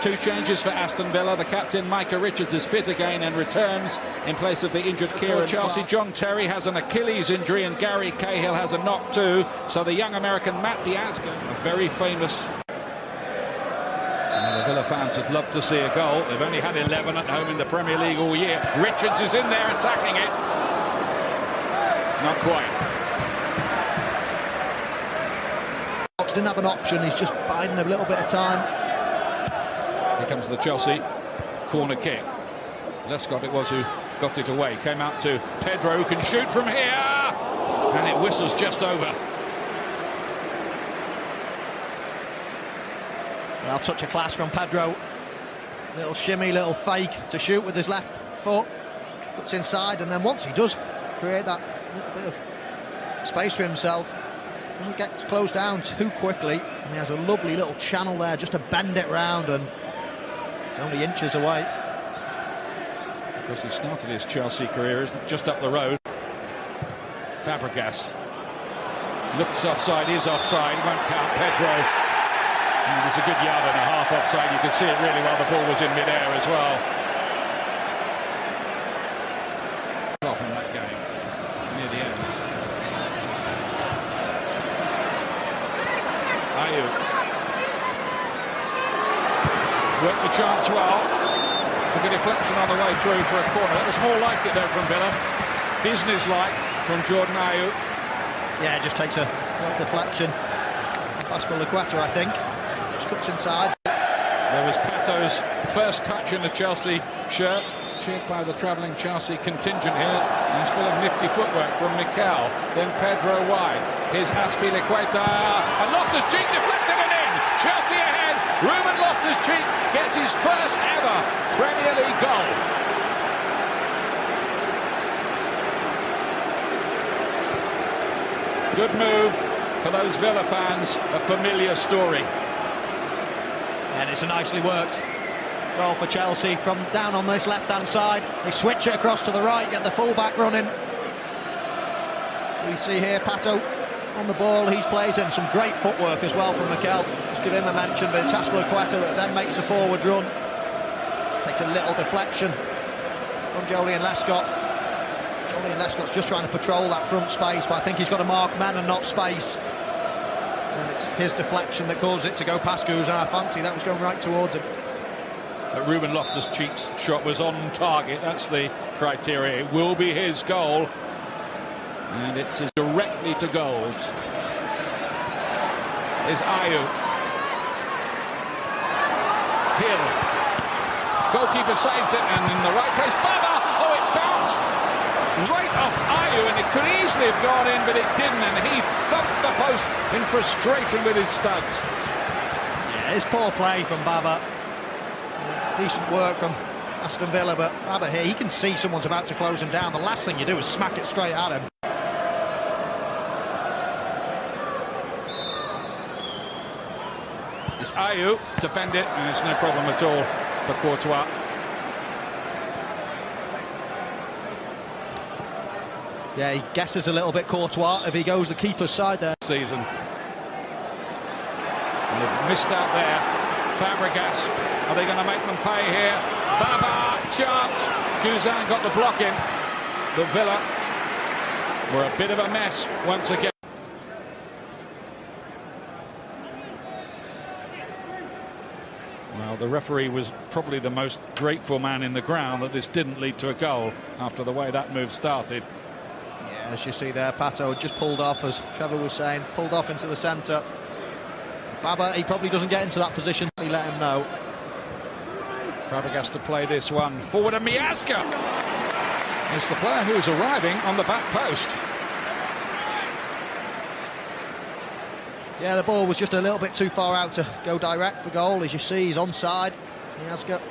Two changes for Aston Villa. The captain, Micah Richards, is fit again and returns in place of the injured Kieran Chelsea. John Terry has an Achilles injury and Gary Cahill has a knock too. So the young American Matt Diazga, a very famous... the Villa fans would love to see a goal. They've only had 11 at home in the Premier League all year. Richards is in there attacking it. Not quite. Didn't have an option, he's just biding a little bit of time. Here comes the Chelsea corner kick. Lescott it was who got it away. Came out to Pedro, who can shoot from here. And it whistles just over. Well, touch of class from Pedro. Little shimmy, little fake to shoot with his left foot. Puts inside, and then once he does create that little bit of space for himself, doesn't get closed down too quickly, and he has a lovely little channel there just to bend it round, and it's only inches away. Because he started his Chelsea career just up the road. Fabregas looks offside, is offside, won't count. Pedro, and there's a good yard and a half offside. You can see it really well, the ball was in mid-air as well. Off in that game, near the end. Ayew worked the chance well. Took a deflection on the way through for a corner. That was more like it though from Villa. Business-like from Jordan Ayew. Yeah, it just takes a deflection. Aston, I think. Just cuts inside. There was Pato's first touch in the Chelsea shirt. Cheered by the travelling Chelsea contingent here. And still a nifty footwork from Mikel. Then Pedro wide. Here's Azpilicueta. And Loftus-Cheek deflected it in. Chelsea ahead. Ruben Loftus-Cheek gets his first ever Premier League goal. Good move for those Villa fans. A familiar story. And it's a nicely worked goal for Chelsea from down on this left-hand side. They switch it across to the right, get the full-back running. We see here Pato on the ball, he plays in some great footwork as well from Mikel. Just give him a mention, but it's Azpilicueta that then makes the forward run. Takes a little deflection from Joleon Lescott. Joleon Lescott's just trying to patrol that front space, but I think he's got to mark man and not space. And it's his deflection that caused it to go past Guz, and I fancy that was going right towards him. Ruben Loftus-Cheek's shot was on target. That's the criteria. It will be his goal, and it's directly to goals. Is Ayew. Hill. Goalkeeper saves it, and in the right place, Baba. Oh, it bounced right off Ayew, and it could easily have gone in, but it didn't, and he thumped the post in frustration with his studs. Yeah, it's poor play from Baba. Decent work from Aston Villa, but Baba here, he can see someone's about to close him down. The last thing you do is smack it straight at him. It's Ayew to bend it, and it's no problem at all for Courtois. Yeah, he guesses a little bit Courtois if he goes the keeper's side there. Season. And they've missed out there. Fabregas, are they going to make them pay here? Baba, chance. Guzan got the block in. But Villa were a bit of a mess once again. Well, the referee was probably the most grateful man in the ground that this didn't lead to a goal after the way that move started. Yeah, as you see there, Pato just pulled off, as Trevor was saying, pulled off into the centre. Baba, he probably doesn't get into that position. He let him know. Fabregas to play this one forward, and Miazga is the player who's arriving on the back post. Yeah, the ball was just a little bit too far out to go direct for goal. As you see, he's onside, Miazga,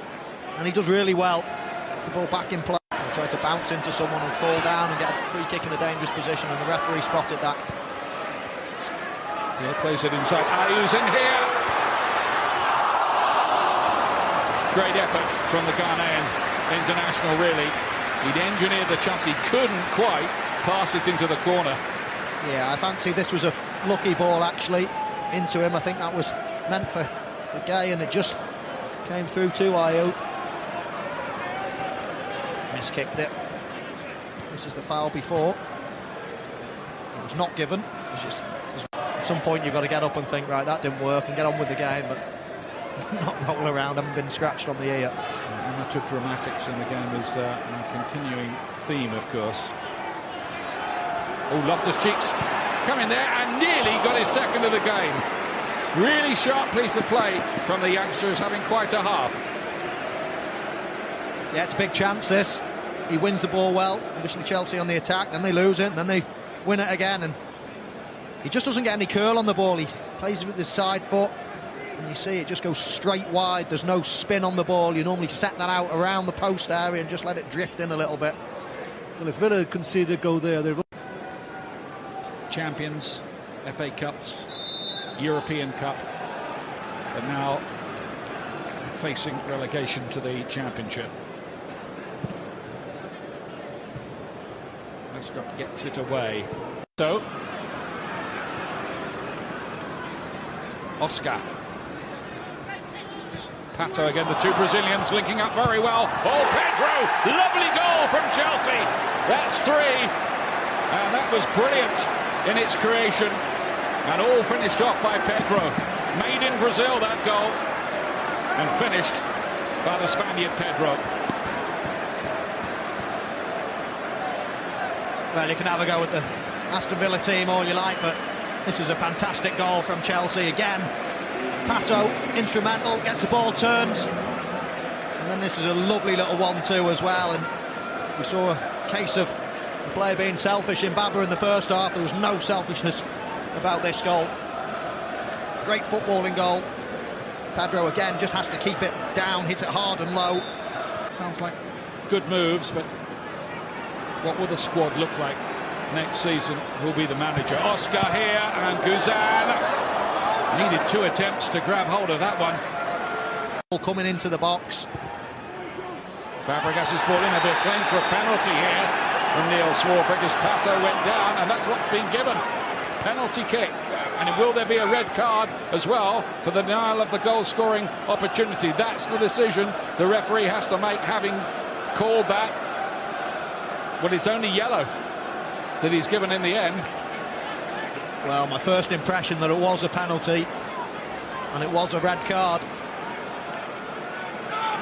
and he does really well. Gets the ball back in play. He'll try to bounce into someone and fall down and get a free kick in a dangerous position, and the referee spotted that. Yeah, plays it inside. Ayew's in here. Great effort from the Ghanaian international, really. He'd engineered the chance. He couldn't quite pass it into the corner. Yeah, I fancy this was a lucky ball, actually, into him. I think that was meant for Gay, and it just Came through to Ayew. Miskicked it. This is the foul before. It was not given. It's just, at some point you've got to get up and think, right, that didn't work, and get on with the game, but not roll around, haven't been scratched on the ear. Much of dramatics in the game is a continuing theme, of course. Oh, Loftus-Cheek's come in there and nearly got his second of the game. Really sharp piece of play from the youngsters, having quite a half. Yeah, it's a big chance, this. He wins the ball well. Obviously Chelsea on the attack, then they lose it, and then they win it again. And he just doesn't get any curl on the ball. He plays with his side foot, and you see it just goes straight wide. There's no spin on the ball. You normally set that out around the post area and just let it drift in a little bit. Well, if Villa conceded a goal there, they're champions, FA Cups, European Cup, but now facing relegation to the Championship. Scott gets it away. So Oscar. Pato again, the two Brazilians linking up very well. Oh, Pedro! Lovely goal from Chelsea. That's three. And that was brilliant in its creation. And all finished off by Pedro. Made in Brazil, that goal. And finished by the Spaniard Pedro. Well, you can have a go at the Aston Villa team all you like, but this is a fantastic goal from Chelsea again. Pato, instrumental, gets the ball turned. And then this is a lovely little 1-2 as well. And we saw a case of the player being selfish in Baba in the first half. There was no selfishness about this goal. Great footballing goal. Pedro again just has to keep it down, hit it hard and low. Sounds like good moves, but what will the squad look like next season? Who'll be the manager? Oscar here, and Guzan needed 2 attempts to grab hold of that one. Coming into the box. Fabregas is ball in, a bit claims for a penalty here from Neil Swore because Pato went down, and that's what's been given. Penalty kick. And will there be a red card as well for the denial of the goal-scoring opportunity? That's the decision the referee has to make, having called that. Well, it's only yellow that he's given in the end. Well, my first impression that it was a penalty, and it was a red card.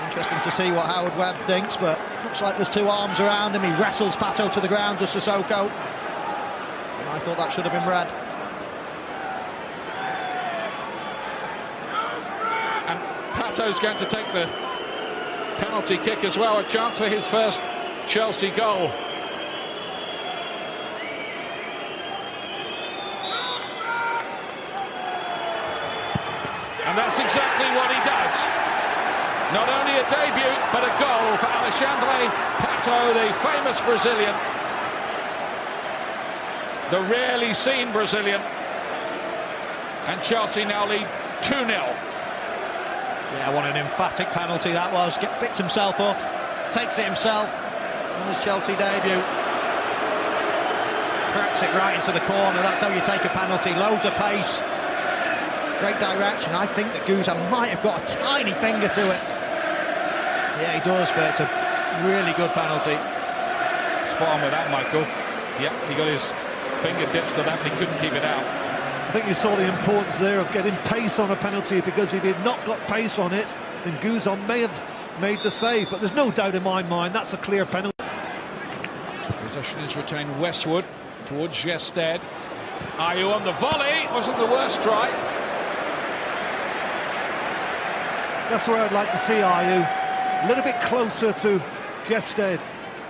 Interesting to see what Howard Webb thinks, but looks like there's 2 arms around him. He wrestles Pato to the ground, does Sissoko. And I thought that should have been red. And Pato's going to take the penalty kick as well, a chance for his first Chelsea goal. And that's exactly what he does. Not only a debut, but a goal for Alexandre Pato, the famous Brazilian. The rarely seen Brazilian. And Chelsea now lead 2-0. Yeah, what an emphatic penalty that was. Picks himself up, takes it himself on his Chelsea debut. Cracks it right into the corner. That's how you take a penalty. Loads of pace. Great direction. I think that Guzan might have got a tiny finger to it. Yeah, he does, but it's a really good penalty. Spot on with that, Michael. Yep, he got his fingertips to that, but he couldn't keep it out. I think you saw the importance there of getting pace on a penalty, because if he had not got pace on it, then Guzan may have made the save. But there's no doubt in my mind that's a clear penalty. Possession is retained Westwood towards Gested. Ayew on the volley, wasn't the worst try. That's where I'd like to see Ayew. A little bit closer to Gested.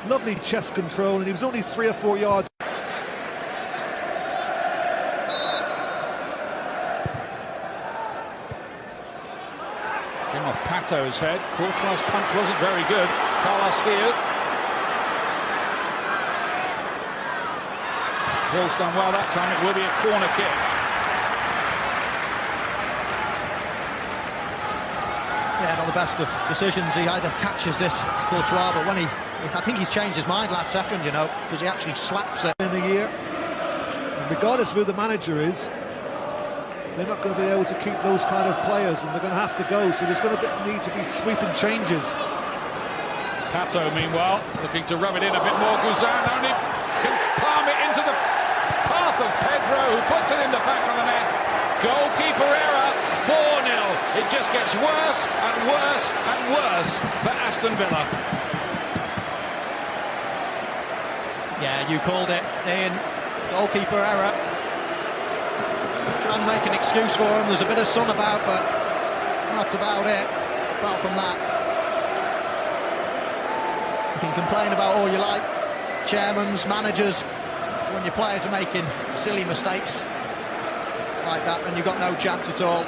Lovely chest control, and he was only 3 or 4 yards. Came off Pato's head. Courtois' punch wasn't very good. Carlos here. Hill's done well that time. It will be a corner kick. Yeah, not the best of decisions. He either catches this Courtois, but I think he's changed his mind last second, you know, because he actually slaps it. In a year, and regardless of who the manager is, they're not going to be able to keep those kind of players, and they're going to have to go. So there's going to need to be sweeping changes. Pato, meanwhile, looking to rub it in a bit more. Guzan only can palm it into the path of Pedro, who puts it in the back of the net. Goalkeeper error, 4-0. It just gets worse and worse and worse for Aston Villa. Yeah, you called it, Ian. Goalkeeper error. Trying to make an excuse for him. There's a bit of sun about, but that's about it. Apart from that, you can complain about all you like, chairmans, managers. When your players are making silly mistakes like that, then you've got no chance at all.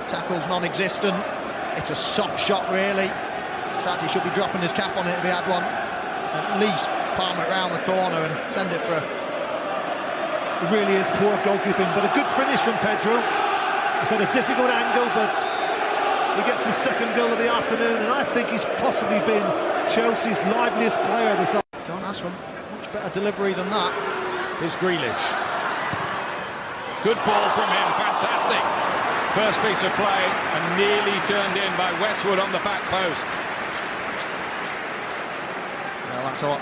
Tackle's non-existent. It's a soft shot, really. In fact, he should be dropping his cap on it if he had one. At least palm it round the corner and send it for It really is poor goalkeeping, but a good finish from Pedro. He's had a difficult angle, but he gets his second goal of the afternoon, and I think he's possibly been Chelsea's liveliest player this afternoon. Can't ask for much better delivery than that. Here's Grealish. Good ball from him, fantastic. First piece of play, and nearly turned in by Westwood on the back post. Well, that's what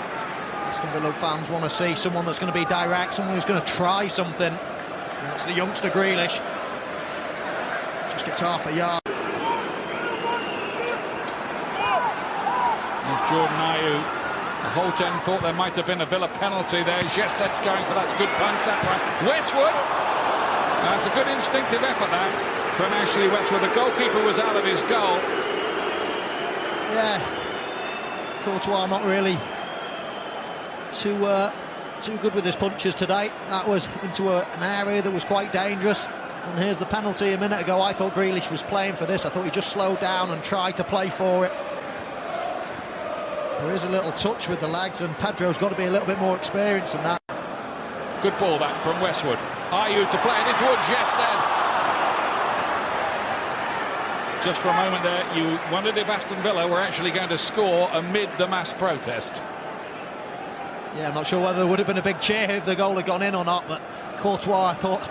Aston Villa fans want to see. Someone that's going to be direct, someone who's going to try something. And that's the youngster Grealish. Just gets half a yard. There's Jordan Ayew. The whole ten thought there might have been a Villa penalty there. Jestet's going for that good punch that time. Westwood! That's a good instinctive effort there from Ashley Westwood. The goalkeeper was out of his goal. Yeah. Courtois not really too good with his punches today. That was into an area that was quite dangerous. And here's the penalty a minute ago. I thought Grealish was playing for this. I thought he just slowed down and tried to play for it. There is a little touch with the legs, and Pedro's got to be a little bit more experienced than that. Good ball that from Westwood. Ayew to play it in towards Jested. Just for a moment there, you wondered if Aston Villa were actually going to score amid the mass protest. Yeah, I'm not sure whether there would have been a big cheer if the goal had gone in or not, but Courtois, I thought,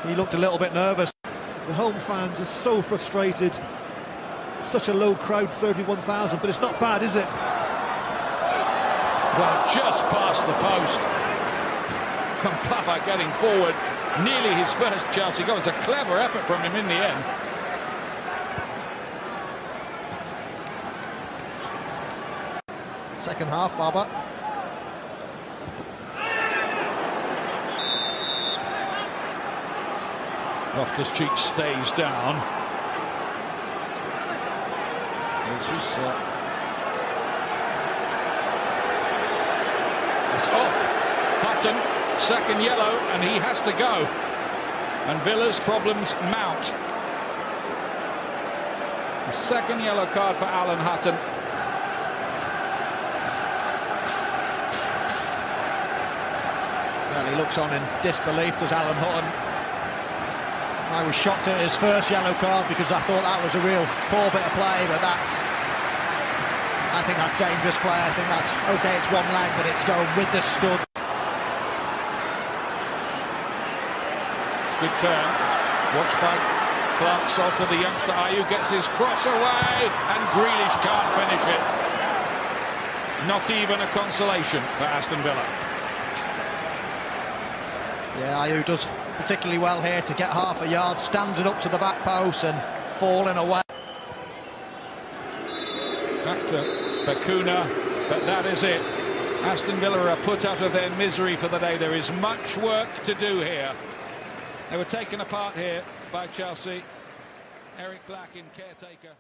he looked a little bit nervous. The home fans are so frustrated. Such a low crowd, 31,000, but it's not bad, is it? Well, just past the post. From Papa getting forward, nearly his first Chelsea goal. It's a clever effort from him in the end. Second half, Baba. Loftus-Cheek stays down. It's off. Hutton, second yellow, and he has to go. And Villa's problems mount. A second yellow card for Alan Hutton. Well, he looks on in disbelief, does Alan Hutton. I was shocked at his first yellow card because I thought that was a real poor bit of play, but I think that's dangerous play. I think that's, okay, it's one leg, but it's going with the stud. Good turn. Watched by Clark Salter, the youngster. Ayew gets his cross away, and Grealish can't finish it. Not even a consolation for Aston Villa. Yeah, Ayew does particularly well here to get half a yard, stands it up to the back post and falling away. Back to Bakuna, but that is it. Aston Villa are put out of their misery for the day. There is much work to do here. They were taken apart here by Chelsea. Eric Black in caretaker.